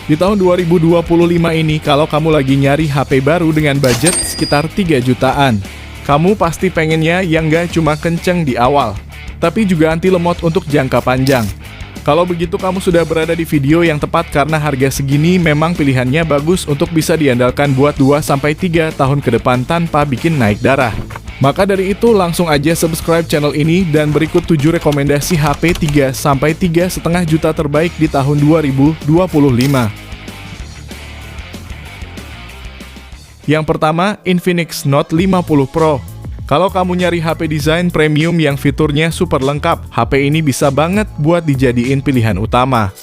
Di tahun 2025 ini, kalau kamu lagi nyari HP baru dengan budget sekitar 3 jutaan, kamu pasti pengennya yang nggak cuma kenceng di awal, tapi juga anti lemot untuk jangka panjang. Kalau begitu kamu sudah berada di video yang tepat karena harga segini memang pilihannya bagus untuk bisa diandalkan buat 2-3 tahun ke depan tanpa bikin naik darah. Maka dari itu langsung aja subscribe channel ini dan berikut 7 rekomendasi HP 3-3,5 juta terbaik di tahun 2025. Yang pertama, Infinix Note 50 Pro. Kalau kamu nyari HP desain premium yang fiturnya super lengkap, HP ini bisa banget buat dijadiin pilihan utama.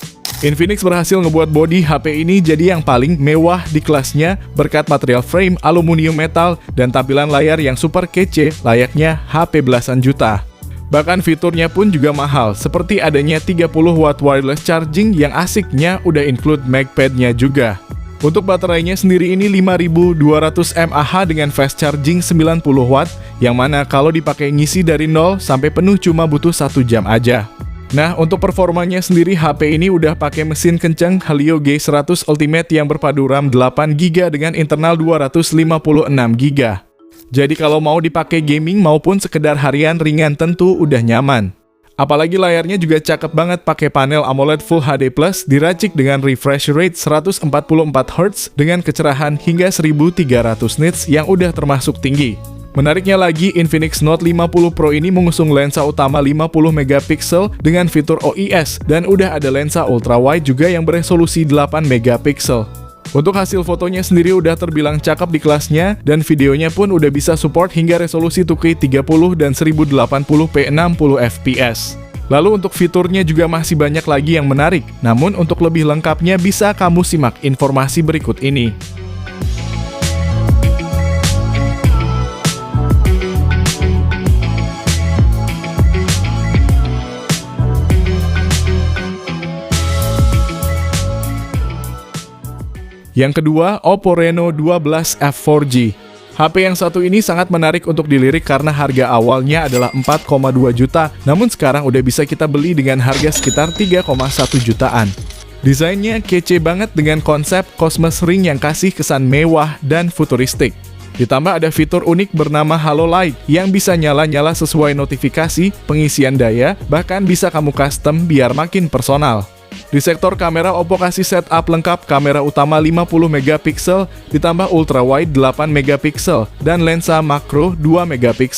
Infinix berhasil ngebuat bodi HP ini jadi yang paling mewah di kelasnya berkat material frame aluminium metal dan tampilan layar yang super kece layaknya HP belasan juta. Bahkan fiturnya pun juga mahal, seperti adanya 30 watt wireless charging yang asiknya udah include MagPad-nya juga. Untuk baterainya sendiri ini 5200 mAh dengan fast charging 90 watt, yang mana kalau dipakai ngisi dari 0 sampai penuh cuma butuh 1 jam aja. Nah, untuk performanya sendiri HP ini udah pakai mesin kencang Helio G100 Ultimate yang berpadu RAM 8GB dengan internal 256GB. Jadi kalau mau dipakai gaming maupun sekedar harian ringan tentu udah nyaman. Apalagi layarnya juga cakep banget pakai panel AMOLED Full HD Plus diracik dengan refresh rate 144Hz dengan kecerahan hingga 1300 nits yang udah termasuk tinggi. Menariknya lagi, Infinix Note 50 Pro ini mengusung lensa utama 50MP dengan fitur OIS dan udah ada lensa ultrawide juga yang beresolusi 8MP. Untuk hasil fotonya sendiri udah terbilang cakep di kelasnya dan videonya pun udah bisa support hingga resolusi 2K 30 dan 1080p 60fps. Lalu untuk fiturnya juga masih banyak lagi yang menarik, namun untuk lebih lengkapnya bisa kamu simak informasi berikut ini. Yang kedua, Oppo Reno 12 F4G. HP yang satu ini sangat menarik untuk dilirik karena harga awalnya adalah 4,2 juta, namun sekarang udah bisa kita beli dengan harga sekitar 3,1 jutaan. Desainnya kece banget dengan konsep Cosmos Ring yang kasih kesan mewah dan futuristik. Ditambah ada fitur unik bernama Halo Light yang bisa nyala-nyala sesuai notifikasi, pengisian daya, bahkan bisa kamu custom biar makin personal. Di sektor kamera, Oppo kasih setup lengkap kamera utama 50MP, ditambah ultrawide 8MP, dan lensa makro 2MP.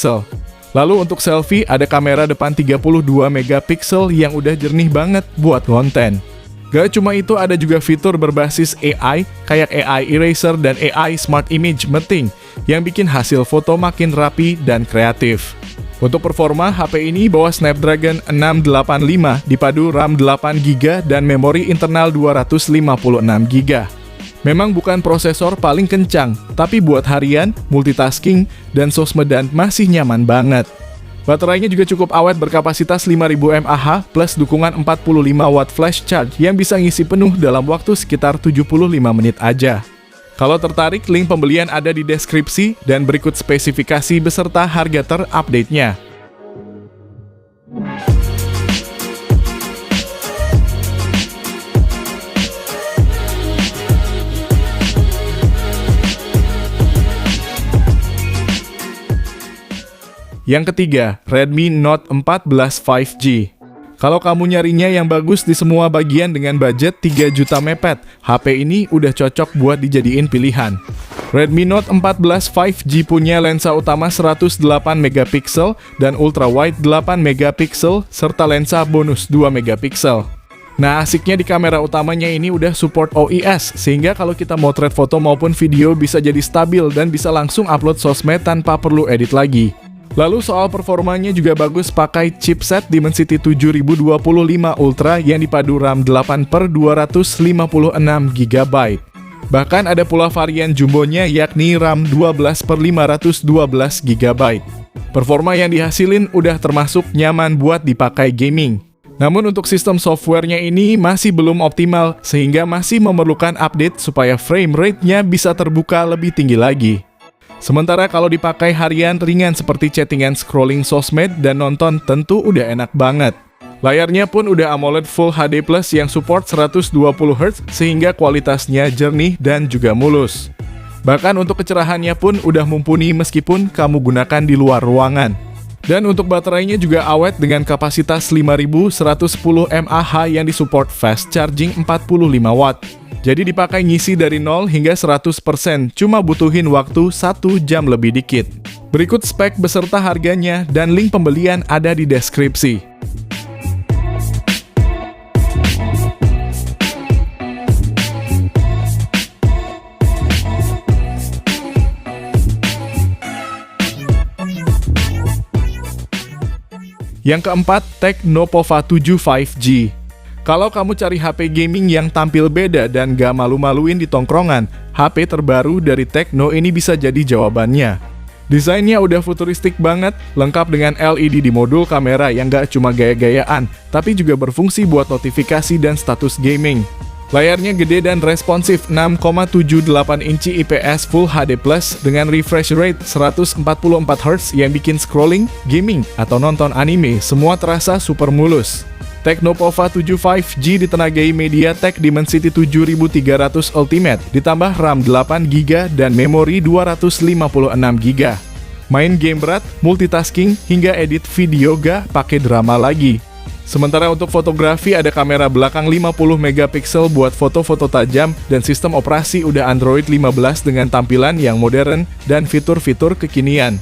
Lalu untuk selfie, ada kamera depan 32MP yang udah jernih banget buat konten. Gak cuma itu, ada juga fitur berbasis AI, kayak AI Eraser dan AI Smart Image Mapping, yang bikin hasil foto makin rapi dan kreatif. Untuk performa, HP ini bawa Snapdragon 685 dipadu RAM 8GB dan memori internal 256GB. Memang bukan prosesor paling kencang, tapi buat harian, multitasking, dan sosmedan masih nyaman banget. Baterainya juga cukup awet berkapasitas 5000 mAh plus dukungan 45 watt flash charge yang bisa ngisi penuh dalam waktu sekitar 75 menit aja. Kalau tertarik, link pembelian ada di deskripsi dan berikut spesifikasi beserta harga terupdate-nya. Yang ketiga, Redmi Note 14 5G. Kalau kamu nyarinya yang bagus di semua bagian dengan budget 3 juta mepet, HP ini udah cocok buat dijadiin pilihan. Redmi Note 14 5G punya lensa utama 108MP dan ultrawide 8MP serta lensa bonus 2MP. Nah, asiknya di kamera utamanya ini udah support OIS, sehingga kalau kita motret foto maupun video bisa jadi stabil dan bisa langsung upload sosmed tanpa perlu edit lagi. Lalu soal performanya juga bagus pakai chipset Dimensity 7025 Ultra yang dipadu RAM 8/256GB. Bahkan ada pula varian jumbonya yakni RAM 12/512GB. Performa yang dihasilin udah termasuk nyaman buat dipakai gaming. Namun untuk sistem softwarenya ini masih belum optimal sehingga masih memerlukan update supaya frame rate-nya bisa terbuka lebih tinggi lagi. Sementara kalau dipakai harian ringan seperti chattingan, scrolling sosmed, dan nonton tentu udah enak banget. Layarnya pun udah AMOLED Full HD Plus yang support 120Hz sehingga kualitasnya jernih dan juga mulus. Bahkan untuk kecerahannya pun udah mumpuni meskipun kamu gunakan di luar ruangan. Dan untuk baterainya juga awet dengan kapasitas 5110 mAh yang disupport fast charging 45 watt. Jadi dipakai ngisi dari 0 hingga 100%, cuma butuhin waktu 1 jam lebih dikit. Berikut spek beserta harganya dan link pembelian ada di deskripsi. Yang keempat, Tecno Pova 7 5G. Kalau kamu cari HP gaming yang tampil beda dan gak malu-maluin di tongkrongan, HP terbaru dari Tecno ini bisa jadi jawabannya. Desainnya udah futuristik banget, lengkap dengan LED di modul kamera yang gak cuma gaya-gayaan, tapi juga berfungsi buat notifikasi dan status gaming. Layarnya gede dan responsif, 6,78 inci IPS Full HD Plus dengan refresh rate 144Hz yang bikin scrolling, gaming, atau nonton anime semua terasa super mulus. Tecno Pova 7 5G ditenagai MediaTek Dimensity 7300 Ultimate, ditambah RAM 8GB dan memori 256GB. Main game berat, multitasking, hingga edit video gak pakai drama lagi. Sementara untuk fotografi ada kamera belakang 50MP buat foto-foto tajam dan sistem operasi udah Android 15 dengan tampilan yang modern dan fitur-fitur kekinian.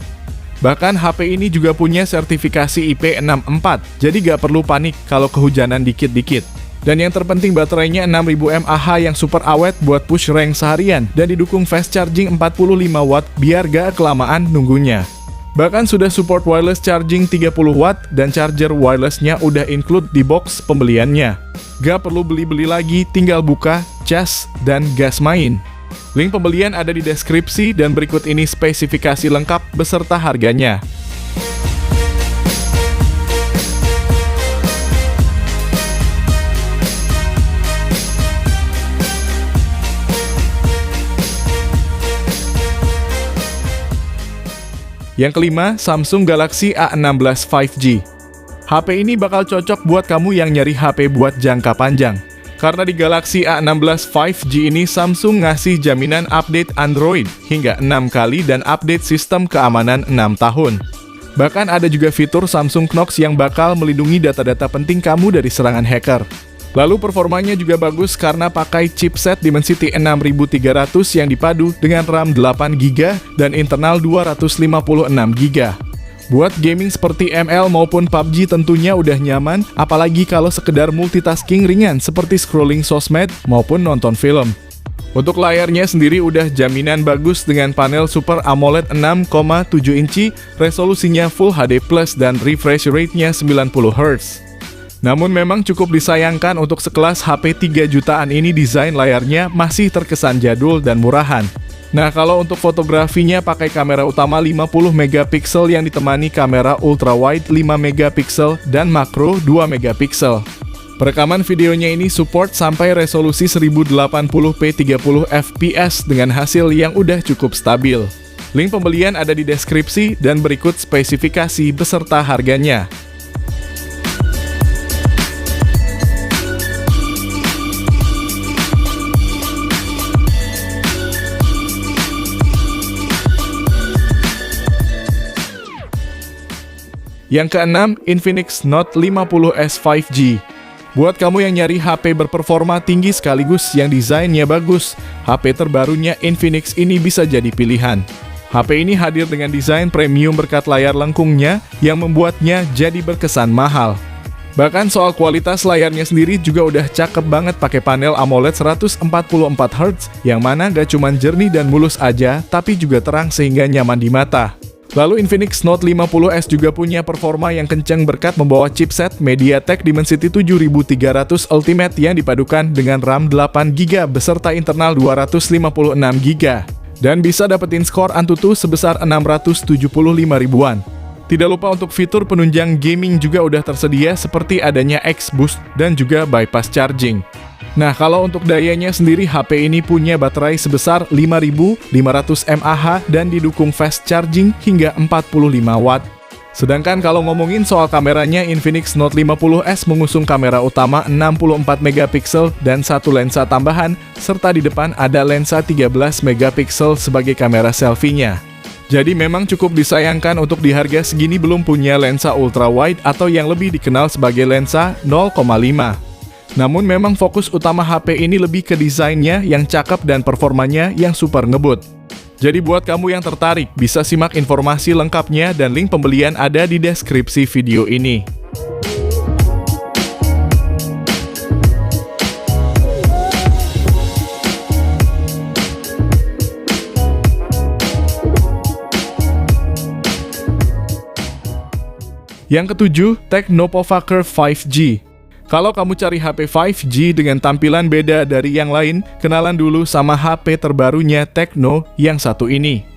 Bahkan HP ini juga punya sertifikasi IP64, jadi gak perlu panik kalau kehujanan dikit-dikit. Dan yang terpenting baterainya 6000 mAh yang super awet buat push rank seharian dan didukung fast charging 45 watt biar gak kelamaan nunggunya. Bahkan sudah support wireless charging 30 watt dan charger wirelessnya udah include di box pembeliannya. Gak perlu beli-beli lagi, tinggal buka, cas, dan gas main. Link pembelian ada di deskripsi dan berikut ini spesifikasi lengkap beserta harganya. Yang kelima, Samsung Galaxy A16 5G. HP ini bakal cocok buat kamu yang nyari HP buat jangka panjang. Karena di Galaxy A16 5G ini Samsung ngasih jaminan update Android hingga 6 kali dan update sistem keamanan 6 tahun. Bahkan ada juga fitur Samsung Knox yang bakal melindungi data-data penting kamu dari serangan hacker. Lalu performanya juga bagus karena pakai chipset Dimensity 6300 yang dipadu dengan RAM 8GB dan internal 256GB. Buat gaming seperti ML maupun PUBG tentunya udah nyaman, apalagi kalau sekedar multitasking ringan seperti scrolling sosmed maupun nonton film. Untuk layarnya sendiri udah jaminan bagus dengan panel Super AMOLED 6,7 inci, resolusinya Full HD Plus dan refresh rate-nya 90Hz. Namun memang cukup disayangkan untuk sekelas HP 3 jutaan ini desain layarnya masih terkesan jadul dan murahan. Nah, kalau untuk fotografinya pakai kamera utama 50MP yang ditemani kamera ultrawide 5MP dan makro 2MP. Perekaman videonya ini support sampai resolusi 1080p 30fps dengan hasil yang udah cukup stabil. Link pembelian ada di deskripsi dan berikut spesifikasi beserta harganya. Yang keenam, Infinix Note 50S 5G. Buat kamu yang nyari HP berperforma tinggi sekaligus yang desainnya bagus, HP terbarunya Infinix ini bisa jadi pilihan. HP ini hadir dengan desain premium berkat layar lengkungnya yang membuatnya jadi berkesan mahal. Bahkan soal kualitas layarnya sendiri juga udah cakep banget pakai panel AMOLED 144Hz yang mana gak cuman jernih dan mulus aja, tapi juga terang sehingga nyaman di mata. Lalu Infinix Note 50S juga punya performa yang kencang berkat membawa chipset MediaTek Dimensity 7300 Ultimate yang dipadukan dengan RAM 8GB beserta internal 256GB dan bisa dapetin skor Antutu sebesar 675 ribuan. Tidak lupa untuk fitur penunjang gaming juga udah tersedia seperti adanya X-Boost dan juga bypass charging. Nah, kalau untuk dayanya sendiri HP ini punya baterai sebesar 5500 mAh dan didukung fast charging hingga 45 watt. Sedangkan kalau ngomongin soal kameranya, Infinix Note 50s mengusung kamera utama 64 megapiksel dan satu lensa tambahan, serta di depan ada lensa 13 megapiksel sebagai kamera selfie-nya. Jadi memang cukup disayangkan untuk di harga segini belum punya lensa ultra wide atau yang lebih dikenal sebagai lensa 0,5. Namun memang fokus utama HP ini lebih ke desainnya yang cakep dan performanya yang super ngebut. Jadi buat kamu yang tertarik, bisa simak informasi lengkapnya dan link pembelian ada di deskripsi video ini. Yang ketujuh, Tecno Povaker 5G. Kalau kamu cari HP 5G dengan tampilan beda dari yang lain, kenalan dulu sama HP terbarunya Tecno yang satu ini.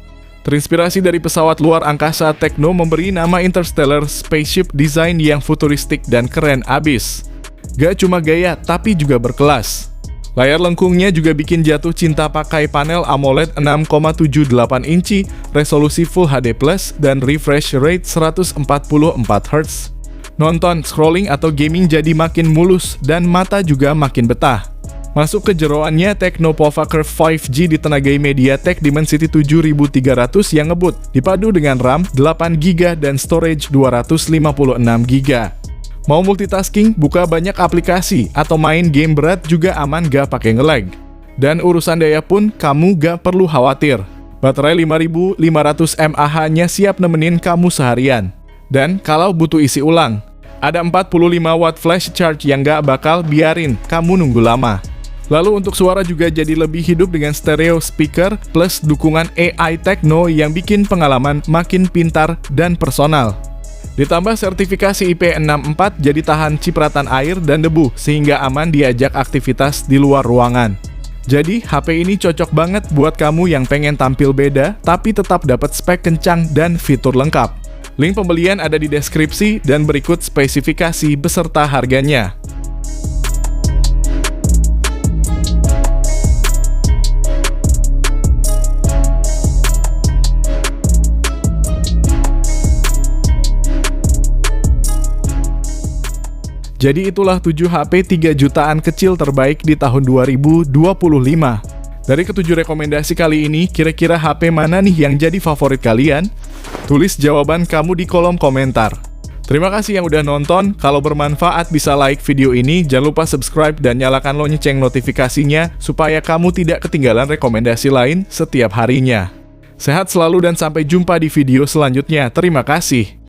Terinspirasi dari pesawat luar angkasa, Tecno memberi nama Interstellar Spaceship desain yang futuristik dan keren abis. Gak cuma gaya, tapi juga berkelas. Layar lengkungnya juga bikin jatuh cinta pakai panel AMOLED 6,78 inci, resolusi Full HD+, dan refresh rate 144 Hz. Nonton, scrolling, atau gaming jadi makin mulus dan mata juga makin betah. Masuk ke jeroannya, Tecno Povaker 5G ditenagai MediaTek Dimensity 7300 yang ngebut, dipadu dengan RAM 8GB dan storage 256GB. Mau multitasking, buka banyak aplikasi, atau main game berat juga aman gak pakai nge-lag. Dan urusan daya pun kamu gak perlu khawatir. Baterai 5500 mAh-nya siap nemenin kamu seharian. Dan kalau butuh isi ulang, ada 45 watt flash charge yang gak bakal biarin kamu nunggu lama. Lalu untuk suara juga jadi lebih hidup dengan stereo speaker plus dukungan AI Tecno yang bikin pengalaman makin pintar dan personal. Ditambah sertifikasi IP64 jadi tahan cipratan air dan debu sehingga aman diajak aktivitas di luar ruangan. Jadi HP ini cocok banget buat kamu yang pengen tampil beda tapi tetap dapat spek kencang dan fitur lengkap. Link pembelian ada di deskripsi dan berikut spesifikasi beserta harganya. Jadi itulah 7 HP 3 jutaan kecil terbaik di tahun 2025. Dari ketujuh rekomendasi kali ini, kira-kira HP mana nih yang jadi favorit kalian? Tulis jawaban kamu di kolom komentar. Terima kasih yang udah nonton. Kalau bermanfaat bisa like video ini, jangan lupa subscribe dan nyalakan lonceng notifikasinya supaya kamu tidak ketinggalan rekomendasi lain setiap harinya. Sehat selalu dan sampai jumpa di video selanjutnya. Terima kasih.